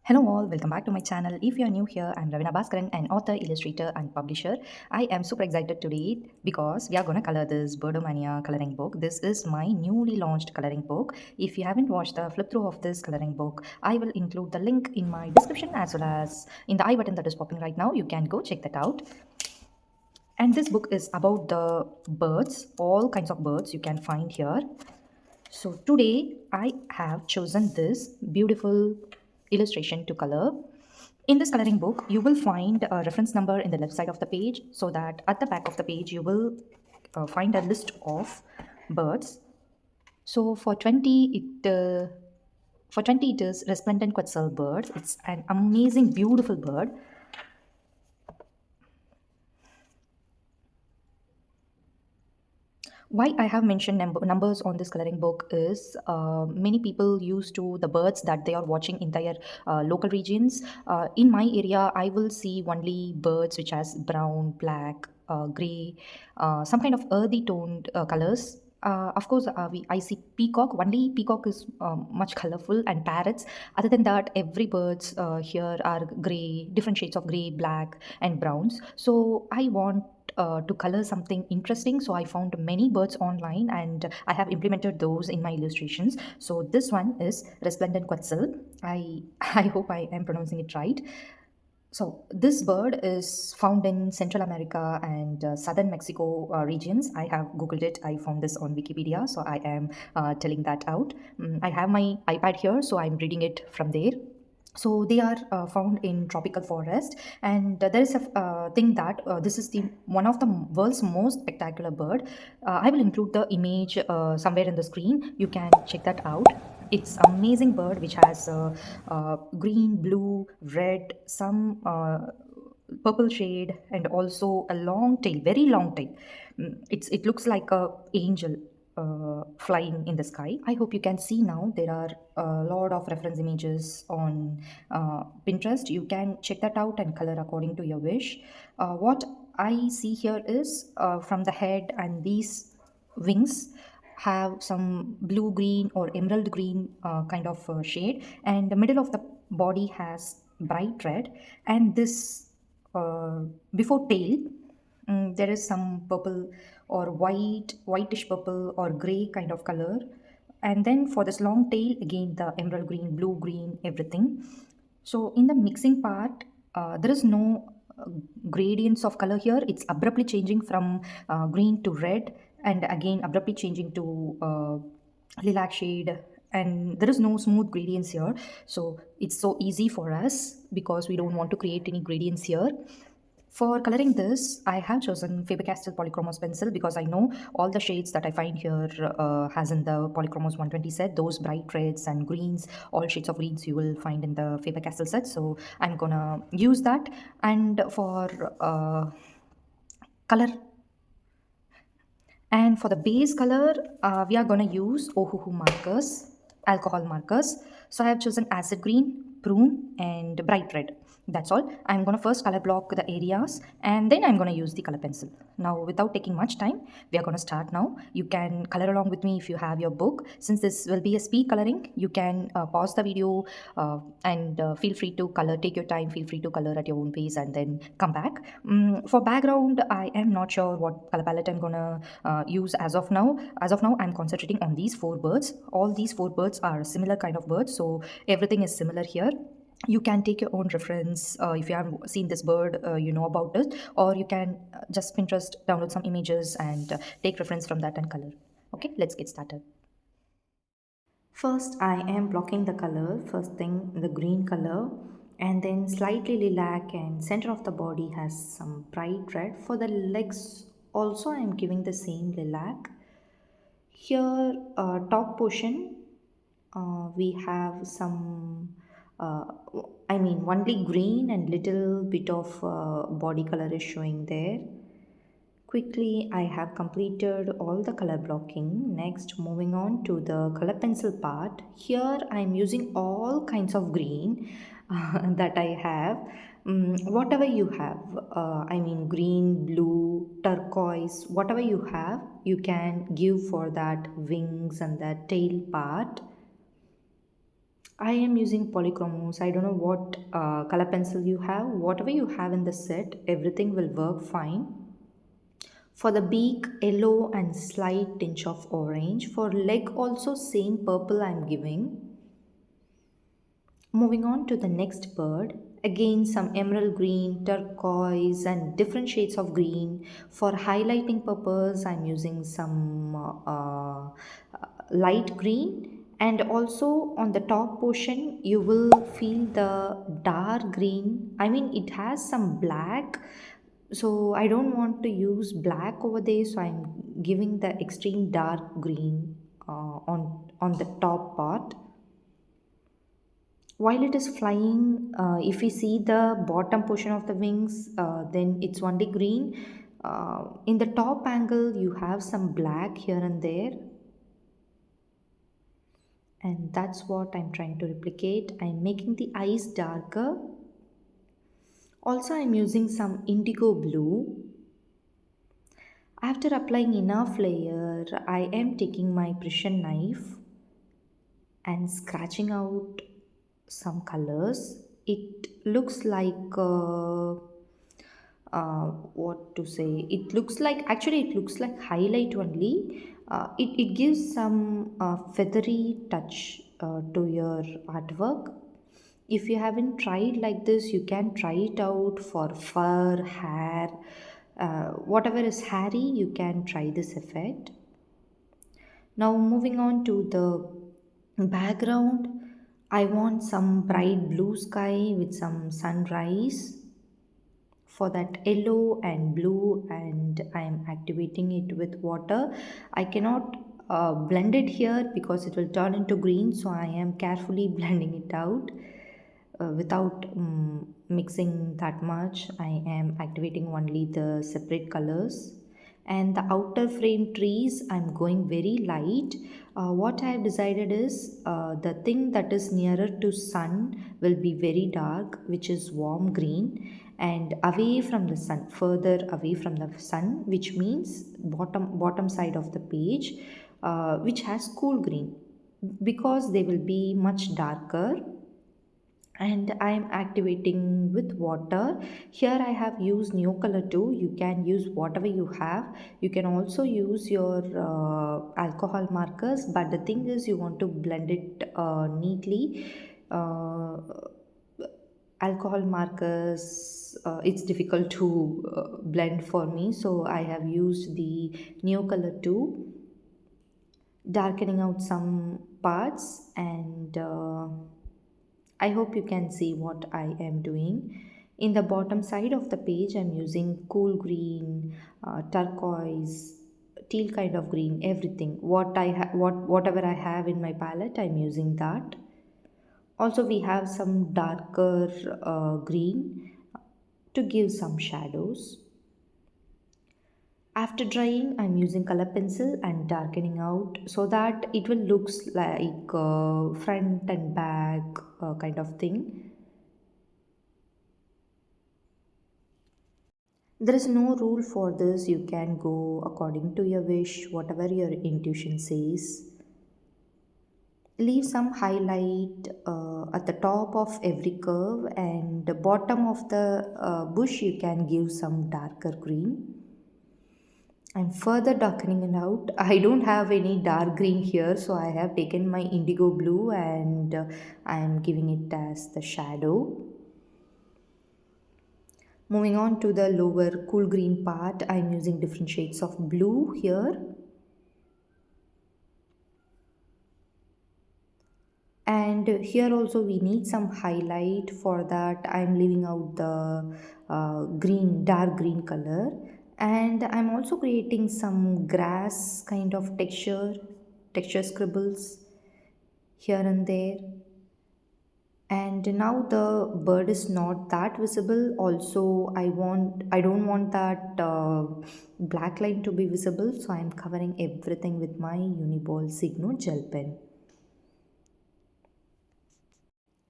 Hello all, welcome back to my channel. If you are new here, I'm Ravina Bhaskaran, an author, illustrator and publisher. I am super excited today because we are going to color this Birdomania coloring book. This is my newly launched coloring book. If you haven't watched the flip through of this coloring book, I will include the link in my description as well as in the I button that is popping right now. You can go check that out. And this book is about the birds, all kinds of birds you can find here. So today I have chosen this beautiful illustration to color. In this coloring book, you will find a reference number in the left side of the page so that at the back of the page you will find a list of birds. So for 20 it is resplendent quetzal bird. It's an amazing beautiful bird. Why I have mentioned numbers on this coloring book is many people used to the birds that they are watching in their local regions. In my area, I will see only birds which has brown, black, gray, some kind of earthy toned colors. Of course, I see peacock. Only peacock is much colorful and parrots. Other than that, every birds here are gray, different shades of gray, black, and browns. So I want to color something interesting. So I found many birds online and I have implemented those in my illustrations. So this one is Resplendent Quetzal. I hope I am pronouncing it right. So this bird is found in Central America and southern Mexico regions. I have googled it. I found this on Wikipedia, so I am telling that out. I have my iPad here, so I'm reading it from there. So they are found in tropical forest, and there is a thing that this is the one of the world's most spectacular bird. I will include the image somewhere in the screen. You can check that out. It's amazing bird which has green, blue, red, some purple shade, and also a long tail, very long tail. It looks like a angel flying in the sky. I hope you can see now. There are a lot of reference images on Pinterest. You can check that out and color according to your wish. What I see here is from the head and these wings have some blue green or emerald green kind of shade, and the middle of the body has bright red, and this before tail, there is some purple or whitish purple or gray kind of color. And then for this long tail, again the emerald green, blue green, everything. So in the mixing part, there is no gradients of color here. It's abruptly changing from green to red, and again abruptly changing to lilac shade, and there is no smooth gradients here. So it's so easy for us because we don't want to create any gradients here. For coloring this, I have chosen Faber-Castell Polychromos pencil because I know all the shades that I find here has in the Polychromos 120 set, those bright reds and greens, all shades of greens you will find in the Faber-Castell set. So I'm gonna use that. And for color, and for the base color, we are gonna use Ohuhu markers, alcohol markers. So I have chosen acid green, prune, and bright red. That's all. I'm gonna first color block the areas and then I'm gonna use the color pencil. Now, without taking much time, we are gonna start now. You can color along with me if you have your book. Since this will be a speed coloring, you can pause the video and feel free to color. Take your time. Feel free to color at your own pace and then come back. For background, I am not sure what color palette I'm gonna use as of now. As of now, I'm concentrating on these four birds. All these four birds are similar kind of birds, so everything is similar here. You can take your own reference if you have seen this bird, you know about it, or you can just Pinterest, download some images and take reference from that and color. Okay, let's get started. First, I am blocking the color. First thing, the green color, and then slightly lilac, and center of the body has some bright red. For the legs, also I am giving the same lilac. Here, top portion, we have some, uh, I mean, only green and little bit of body color is showing there. Quickly, I have completed all the color blocking. Next, moving on to the color pencil part. Here, I am using all kinds of green that I have. Whatever you have, I mean, green, blue, turquoise, whatever you have, you can give for that wings and that tail part. I am using polychromos. I don't know what color pencil you have. Whatever you have in the set, everything will work fine. For the beak, yellow and slight tinge of orange. For leg, also same purple I'm giving. Moving on to the next bird, again some emerald green, turquoise, and different shades of green. For highlighting purpose, I'm using some light green, and also on the top portion, you will feel the dark green. I mean, it has some black, so I don't want to use black over there, so I'm giving the extreme dark green on the top part. While it is flying, if we see the bottom portion of the wings, then it's only green. In the top angle, you have some black here and there, and that's what I'm trying to replicate. I'm making the eyes darker. Also, I'm using some indigo blue. After applying enough layer, I am taking my precision knife and scratching out some colors. It looks like what to say? It looks like, actually it looks like highlight only. It gives some feathery touch to your artwork. If you haven't tried like this, you can try it out for fur, hair, whatever is hairy. You can try this effect. Now moving on to the background, I want some bright blue sky with some sunrise. For that yellow and blue, and I am activating it with water. I cannot blend it here because it will turn into green, so I am carefully blending it out without mixing that much. I am activating only the separate colors. And the outer frame trees, I'm going very light. What I have decided is the thing that is nearer to sun will be very dark, which is warm green, and away from the sun, further away from the sun, which means bottom side of the page, which has cool green, because they will be much darker. And I am activating with water. Here I have used Neocolor 2. You can use whatever you have. You can also use your alcohol markers, but the thing is you want to blend it neatly. Alcohol markers, it's difficult to blend for me, so I have used the Neocolor 2, darkening out some parts. And I hope you can see what I am doing. In the bottom side of the page, I'm using cool green, turquoise, teal kind of green, everything. Whatever I have in my palette, I'm using that. Also, we have some darker green to give some shadows. After drying, I'm using color pencil and darkening out so that it will looks like front and back kind of thing. There is no rule for this. You can go according to your wish, whatever your intuition says. Leave some highlight at the top of every curve, and the bottom of the bush you can give some darker green. I'm further darkening it out. I don't have any dark green here, so I have taken my indigo blue and I'm giving it as the shadow. Moving on to the lower cool green part, I'm using different shades of blue here. And here also we need some highlight. For that, I'm leaving out the green, dark green color. And I'm also creating some grass kind of texture scribbles here and there. And now the bird is not that visible. Also, I don't want that black line to be visible, so I'm covering everything with my Uniball Signo gel pen.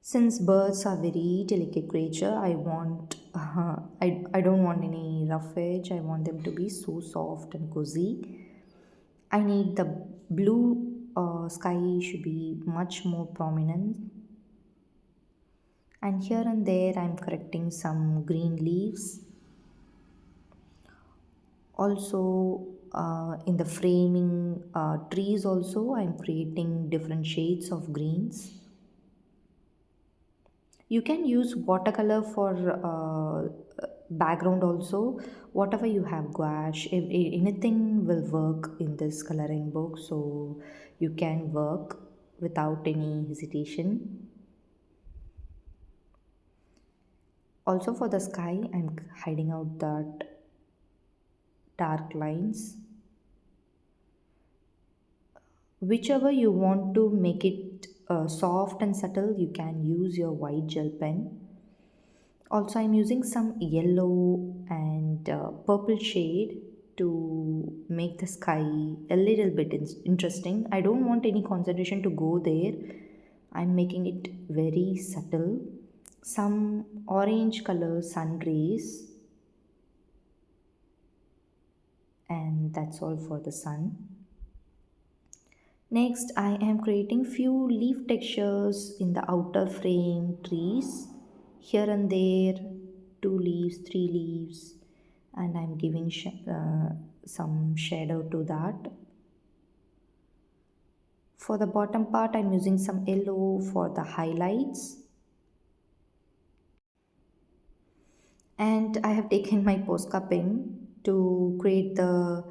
Since birds are very delicate creature, I want I don't want any rough edge. I want them to be so soft and cozy. I need the blue sky should be much more prominent. And here and there I'm correcting some green leaves. Also, in the framing trees also I'm creating different shades of greens. You can use watercolor for background also. Whatever you have, gouache, anything will work in this coloring book, so you can work without any hesitation. Also for the sky, I'm hiding out that dark lines. Whichever you want to make it soft and subtle, you can use your white gel pen. Also, I'm using some yellow and purple shade to make the sky a little bit interesting. I don't want any concentration to go there. I'm making it very subtle. Some orange color sun rays, and that's all for the sun. Next, I am creating few leaf textures in the outer frame trees. Here and there, 2 leaves, 3 leaves, and I'm giving some shadow to that. For the bottom part, I'm using some yellow for the highlights. And I have taken my Posca pen to create the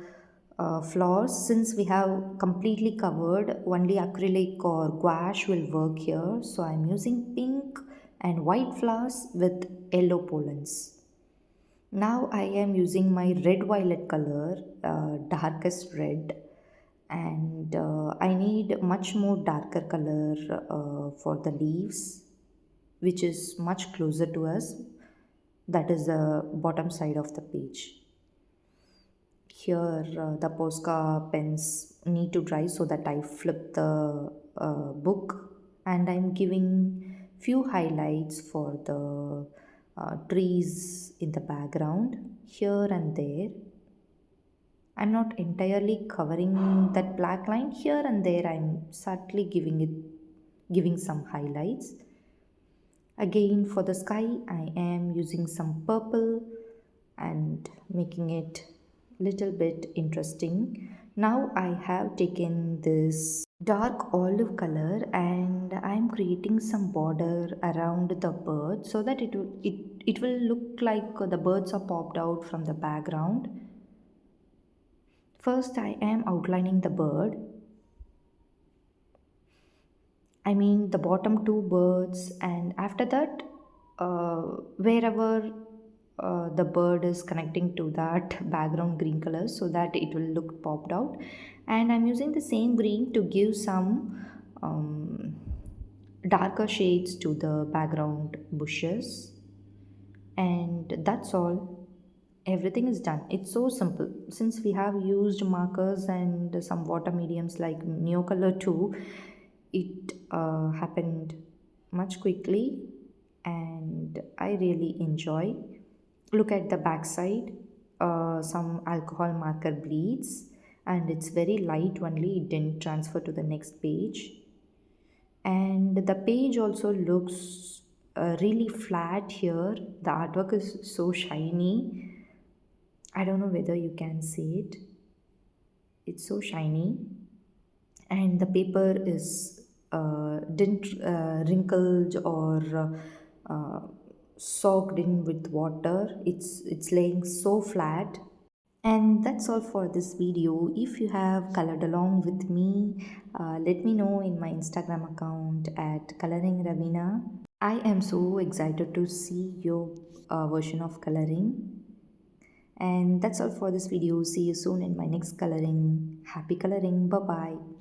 flowers. Since we have completely covered, only acrylic or gouache will work here, so I'm using pink and white flowers with yellow pollens. Now I am using my red violet color, darkest red, and I need much more darker color for the leaves, which is much closer to us. That is the bottom side of the page. Here the Posca pens need to dry, so that I flip the book, and I'm giving few highlights for the trees in the background here and there. I'm not entirely covering that black line. Here and there I'm subtly giving some highlights. Again for the sky I am using some purple and making it little bit interesting. Now I have taken this dark olive color and I'm creating some border around the bird, so that it will look like the birds are popped out from the background. First I am outlining the bird. I mean the bottom two birds, and after that, wherever the bird is connecting to that background green color, so that it will look popped out. And I'm using the same green to give some darker shades to the background bushes, and that's all. Everything is done. It's so simple. Since we have used markers and some water mediums like Neocolor too, it happened much quickly, and I really enjoy. Look at the backside. Some alcohol marker bleeds, and it's very light only. It didn't transfer to the next page, and the page also looks really flat here. The artwork is so shiny. I don't know whether you can see it. It's so shiny, and the paper is didn't wrinkled or soaked in with water. It's laying so flat. And that's all for this video. If you have colored along with me, let me know in my Instagram account at Coloring Ravina. I am so excited to see your version of coloring. And that's all for this video. See you soon in my next coloring. Happy coloring. Bye bye.